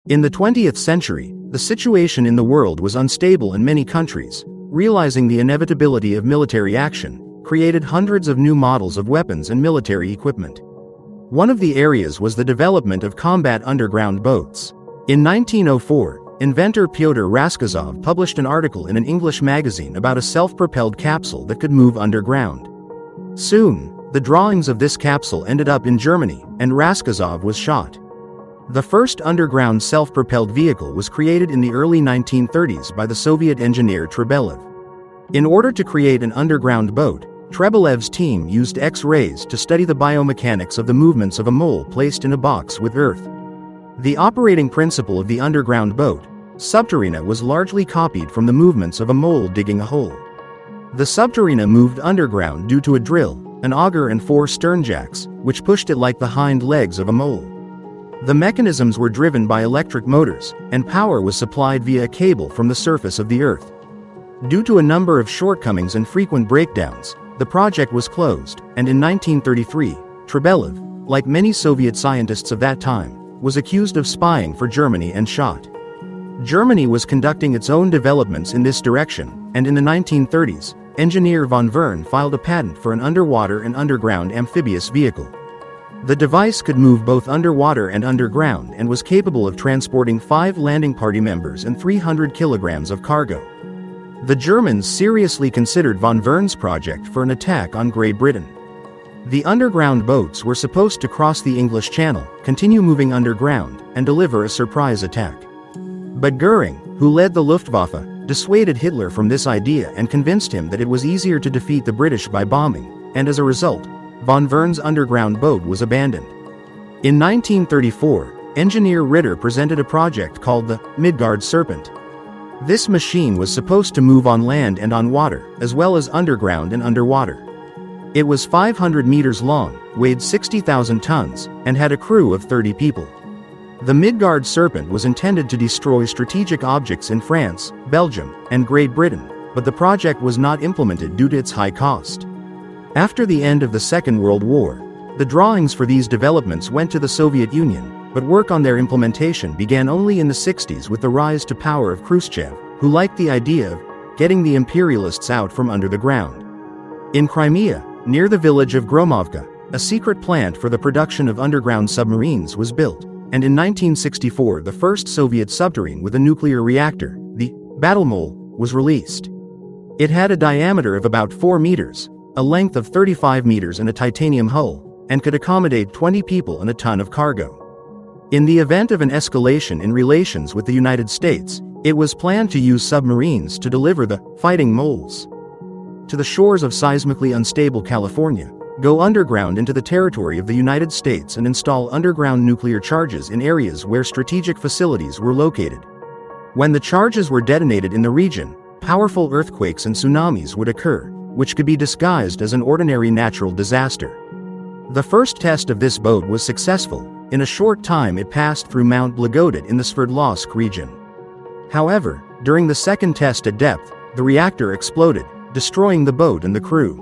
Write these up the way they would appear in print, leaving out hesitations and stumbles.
In the 20th century, the situation in the world was unstable and many countries, realizing the inevitability of military action, created hundreds of new models of weapons and military equipment. One of the areas was the development of combat underground boats. In 1904, inventor Pyotr Raskazov published an article in an English magazine about a self-propelled capsule that could move underground. Soon, the drawings of this capsule ended up in Germany, and Raskazov was shot. The first underground self-propelled vehicle was created in the early 1930s by the Soviet engineer Trebelev. In order to create an underground boat, Trebelev's team used X-rays to study the biomechanics of the movements of a mole placed in a box with earth. The operating principle of the underground boat, submarine, was largely copied from the movements of a mole digging a hole. The submarine moved underground due to a drill, an auger and 4 sternjacks, which pushed it like the hind legs of a mole. The mechanisms were driven by electric motors, and power was supplied via a cable from the surface of the earth. Due to a number of shortcomings and frequent breakdowns, the project was closed, and in 1933, Trebelev, like many Soviet scientists of that time, was accused of spying for Germany and shot. Germany was conducting its own developments in this direction, and in the 1930s, engineer von Wern filed a patent for an underwater and underground amphibious vehicle. The device could move both underwater and underground and was capable of transporting 5 landing party members and 300 kilograms of cargo. The Germans seriously considered von Wern's project for an attack on Great Britain. The underground boats were supposed to cross the English Channel, continue moving underground, and deliver a surprise attack. But Goering, who led the Luftwaffe, dissuaded Hitler from this idea and convinced him that it was easier to defeat the British by bombing, and as a result, von Wern's underground boat was abandoned. In 1934, engineer Ritter presented a project called the Midgard Serpent. This machine was supposed to move on land and on water, as well as underground and underwater. It was 500 meters long, weighed 60,000 tons, and had a crew of 30 people. The Midgard Serpent was intended to destroy strategic objects in France, Belgium, and Great Britain, but the project was not implemented due to its high cost. After the end of the Second World War, the drawings for these developments went to the Soviet Union, but work on their implementation began only in the 60s with the rise to power of Khrushchev, who liked the idea of getting the imperialists out from under the ground. In Crimea, near the village of Gromovka, a secret plant for the production of underground submarines was built, and in 1964 the first Soviet submarine with a nuclear reactor, the Battlemole, was released. It had a diameter of about 4 meters, a length of 35 meters and a titanium hull, and could accommodate 20 people and a ton of cargo. In the event of an escalation in relations with the United States, it was planned to use submarines to deliver the fighting moles to the shores of seismically unstable California, go underground into the territory of the United States and install underground nuclear charges in areas where strategic facilities were located. When the charges were detonated in the region, powerful earthquakes and tsunamis would occur, which could be disguised as an ordinary natural disaster. The first test of this boat was successful. In a short time it passed through Mount Blagodet in the Sverdlovsk region. However, during the second test at depth, the reactor exploded, destroying the boat and the crew.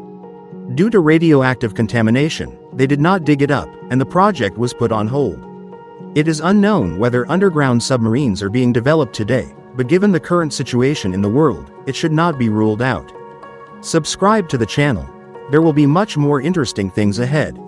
Due to radioactive contamination, they did not dig it up, and the project was put on hold. It is unknown whether underground submarines are being developed today, but given the current situation in the world, it should not be ruled out. Subscribe to the channel. There will be much more interesting things ahead.